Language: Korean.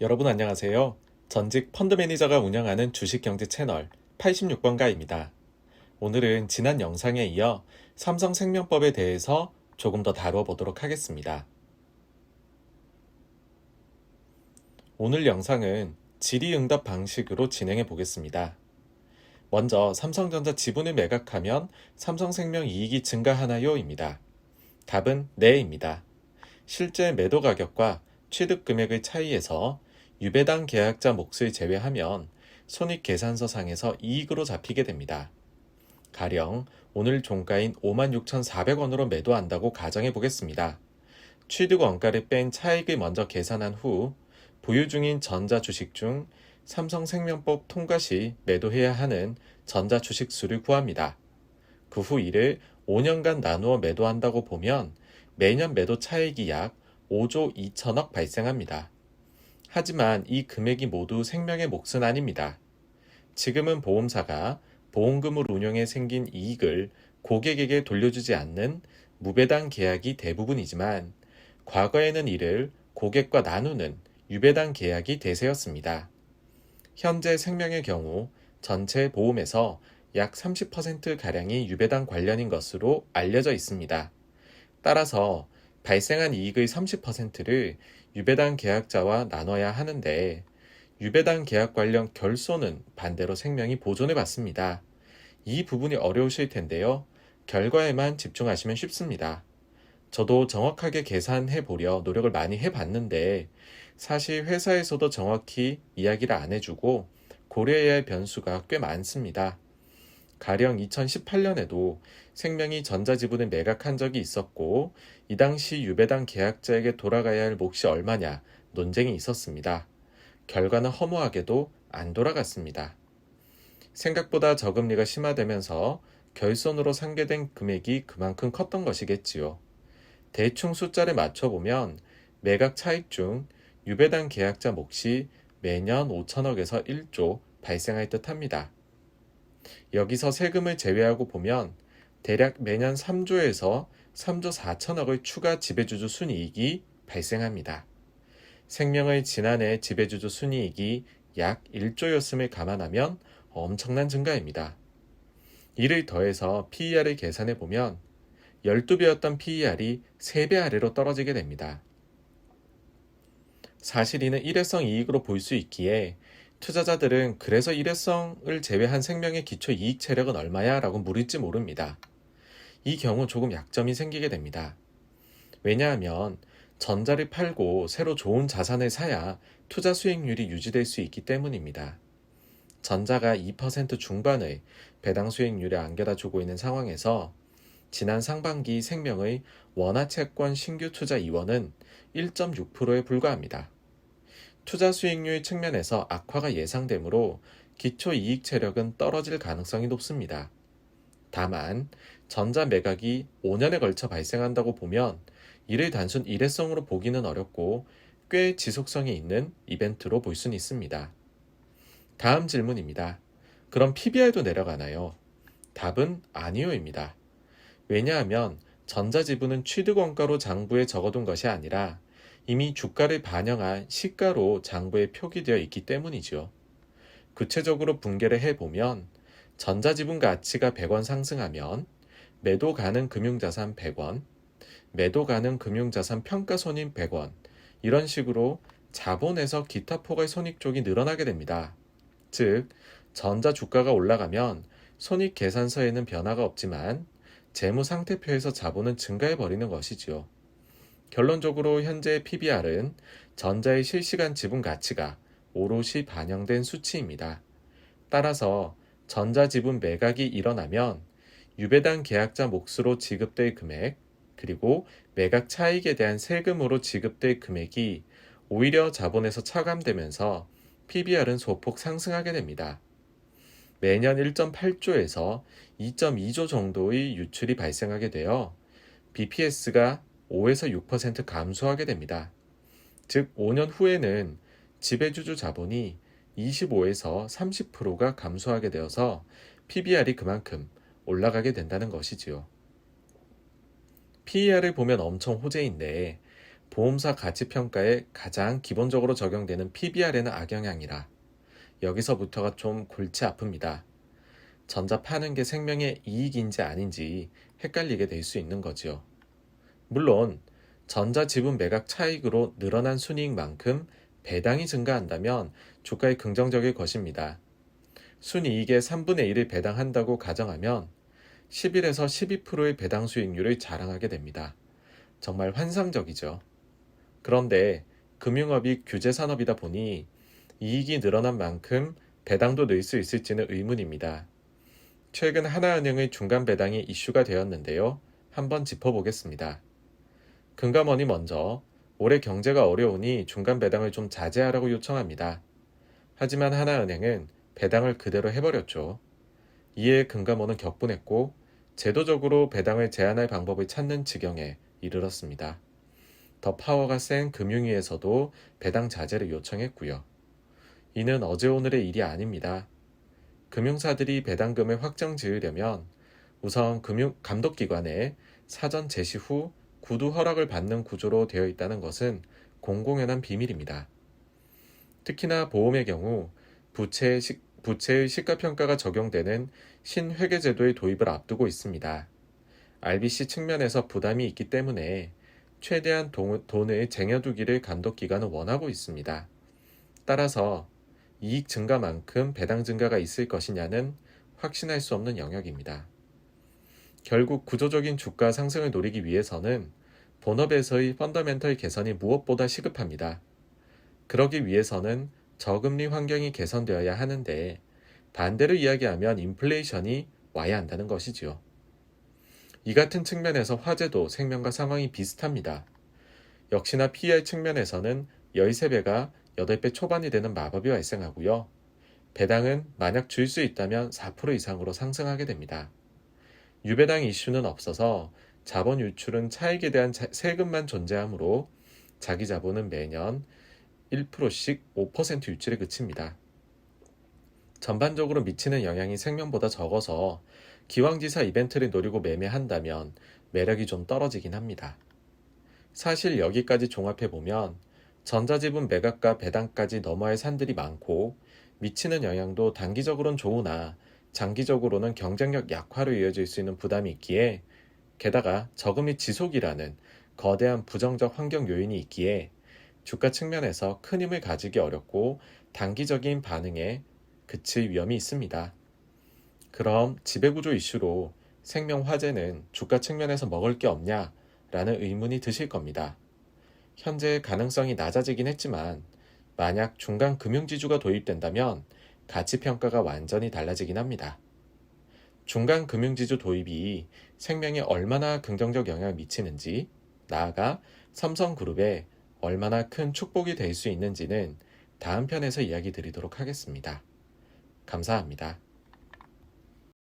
여러분 안녕하세요. 전직 펀드 매니저가 운영하는 주식경제 채널 86번가입니다. 오늘은 지난 영상에 이어 삼성생명법에 대해서 조금 더 다루어 보도록 하겠습니다. 오늘 영상은 질의응답 방식으로 진행해 보겠습니다. 먼저 삼성전자 지분을 매각하면 삼성생명 이익이 증가하나요?입니다. 답은 네입니다. 실제 매도 가격과 취득 금액의 차이에서 유배당 계약자 몫을 제외하면 손익계산서상에서 이익으로 잡히게 됩니다. 가령 오늘 종가인 56,400원으로 매도한다고 가정해 보겠습니다. 취득 원가를 뺀 차익을 먼저 계산한 후 보유 중인 전자 주식 중 삼성생명법 통과 시 매도해야 하는 전자 주식 수를 구합니다. 그 후 이를 5년간 나누어 매도한다고 보면 매년 매도 차익이 약 5조 2천억 발생합니다. 하지만 이 금액이 모두 생명의 몫은 아닙니다. 지금은 보험사가 보험금을 운용해 생긴 이익을 고객에게 돌려주지 않는 무배당 계약이 대부분이지만 과거에는 이를 고객과 나누는 유배당 계약이 대세였습니다. 현재 생명의 경우 전체 보험에서 약 30%가량이 유배당 관련인 것으로 알려져 있습니다. 따라서 발생한 이익의 30%를 유배당 계약자와 나눠야 하는데 유배당 계약 관련 결손은 반대로 생명이 보존을 받습니다. 이 부분이 어려우실 텐데요. 결과에만 집중하시면 쉽습니다. 저도 정확하게 계산해 보려 노력을 많이 해봤는데 사실 회사에서도 정확히 이야기를 안 해주고 고려해야 할 변수가 꽤 많습니다. 가령 2018년에도 생명이 전자지분을 매각한 적이 있었고 이 당시 유배당 계약자에게 돌아가야 할 몫이 얼마냐 논쟁이 있었습니다. 결과는 허무하게도 안 돌아갔습니다. 생각보다 저금리가 심화되면서 결손으로 상계된 금액이 그만큼 컸던 것이겠지요. 대충 숫자를 맞춰보면 매각 차익 중 유배당 계약자 몫이 매년 5천억에서 1조 발생할 듯 합니다. 여기서 세금을 제외하고 보면 대략 매년 3조에서 3조 4천억의 추가 지배주주 순이익이 발생합니다. 생명의 지난해 지배주주 순이익이 약 1조였음을 감안하면 엄청난 증가입니다. 이를 더해서 PER을 계산해 보면 12배였던 PER이 3배 아래로 떨어지게 됩니다. 사실 이는 일회성 이익으로 볼 수 있기에 투자자들은 그래서 일회성을 제외한 생명의 기초 이익 체력은 얼마야? 라고 물을지 모릅니다. 이 경우 조금 약점이 생기게 됩니다. 왜냐하면 전자를 팔고 새로 좋은 자산을 사야 투자 수익률이 유지될 수 있기 때문입니다. 전자가 2% 중반의 배당 수익률을 안겨다 주고 있는 상황에서 지난 상반기 생명의 원화채권 신규 투자 이원은 1.6%에 불과합니다. 투자 수익률 측면에서 악화가 예상되므로 기초 이익 체력은 떨어질 가능성이 높습니다. 다만 전자 매각이 5년에 걸쳐 발생한다고 보면 이를 단순 일회성으로 보기는 어렵고 꽤 지속성이 있는 이벤트로 볼 수는 있습니다. 다음 질문입니다. 그럼 PBR도 내려가나요? 답은 아니요입니다. 왜냐하면 전자지분은 취득원가로 장부에 적어둔 것이 아니라 이미 주가를 반영한 시가로 장부에 표기되어 있기 때문이죠. 구체적으로 분개를 해보면 전자지분 가치가 100원 상승하면 매도 가능 금융자산 100원, 매도 가능 금융자산 평가손익 100원 이런 식으로 자본에서 기타 포괄 손익 쪽이 늘어나게 됩니다. 즉 전자 주가가 올라가면 손익 계산서에는 변화가 없지만 재무상태표에서 자본은 증가해버리는 것이지요. 결론적으로 현재 PBR은 전자의 실시간 지분 가치가 오롯이 반영된 수치입니다. 따라서 전자지분 매각이 일어나면 유배당 계약자 몫으로 지급될 금액 그리고 매각 차익에 대한 세금으로 지급될 금액이 오히려 자본에서 차감되면서 PBR은 소폭 상승하게 됩니다. 매년 1.8조에서 2.2조 정도의 유출이 발생하게 되어 BPS가 5에서 6% 감소하게 됩니다. 즉 5년 후에는 지배주주 자본이 25에서 30%가 감소하게 되어서 PBR이 그만큼 올라가게 된다는 것이지요. PER을 보면 엄청 호재인데 보험사 가치평가에 가장 기본적으로 적용되는 PBR에는 악영향이라 여기서부터가 좀 골치 아픕니다. 전자 파는 게 생명의 이익인지 아닌지 헷갈리게 될 수 있는 거지요. 물론 전자 지분 매각 차익으로 늘어난 순이익만큼 배당이 증가한다면 주가에 긍정적일 것입니다. 순이익의 3분의 1을 배당한다고 가정하면 11에서 12%의 배당 수익률을 자랑하게 됩니다. 정말 환상적이죠. 그런데 금융업이 규제 산업이다 보니 이익이 늘어난 만큼 배당도 늘 수 있을지는 의문입니다. 최근 하나은행의 중간 배당이 이슈가 되었는데요. 한번 짚어보겠습니다. 금감원이 먼저 올해 경제가 어려우니 중간 배당을 좀 자제하라고 요청합니다. 하지만 하나은행은 배당을 그대로 해버렸죠. 이에 금감원은 격분했고 제도적으로 배당을 제한할 방법을 찾는 지경에 이르렀습니다. 더 파워가 센 금융위에서도 배당 자제를 요청했고요. 이는 어제 오늘의 일이 아닙니다. 금융사들이 배당금을 확정 지으려면 우선 감독기관에 사전 제시 후 구두 허락을 받는 구조로 되어 있다는 것은 공공연한 비밀입니다. 특히나 보험의 경우 부채의 시가평가가 적용되는 신회계제도의 도입을 앞두고 있습니다. RBC 측면에서 부담이 있기 때문에 최대한 돈을 쟁여두기를 감독기관은 원하고 있습니다. 따라서 이익 증가만큼 배당 증가가 있을 것이냐는 확신할 수 없는 영역입니다. 결국 구조적인 주가 상승을 노리기 위해서는 본업에서의 펀더멘털 개선이 무엇보다 시급합니다. 그러기 위해서는 저금리 환경이 개선되어야 하는데 반대로 이야기하면 인플레이션이 와야 한다는 것이지요. 이 같은 측면에서 화재도 생명과 상황이 비슷합니다. 역시나 PER 측면에서는 13배가 8배 초반이 되는 마법이 발생하고요. 배당은 만약 줄 수 있다면 4% 이상으로 상승하게 됩니다. 유배당 이슈는 없어서 자본 유출은 차익에 대한 세금만 존재하므로 자기 자본은 매년 1%씩 5% 유출에 그칩니다. 전반적으로 미치는 영향이 생명보다 적어서 기왕지사 이벤트를 노리고 매매한다면 매력이 좀 떨어지긴 합니다. 사실 여기까지 종합해보면 전자지분 매각과 배당까지 넘어야 할 산들이 많고 미치는 영향도 단기적으로는 좋으나 장기적으로는 경쟁력 약화로 이어질 수 있는 부담이 있기에 게다가 저금리 지속이라는 거대한 부정적 환경 요인이 있기에 주가 측면에서 큰 힘을 가지기 어렵고 단기적인 반응에 그칠 위험이 있습니다. 그럼 지배구조 이슈로 생명 화재는 주가 측면에서 먹을 게 없냐? 라는 의문이 드실 겁니다. 현재 가능성이 낮아지긴 했지만 만약 중간 금융지주가 도입된다면 가치평가가 완전히 달라지긴 합니다. 중간 금융지주 도입이 생명에 얼마나 긍정적 영향을 미치는지, 나아가 삼성그룹에 얼마나 큰 축복이 될 수 있는지는 다음 편에서 이야기 드리도록 하겠습니다. 감사합니다.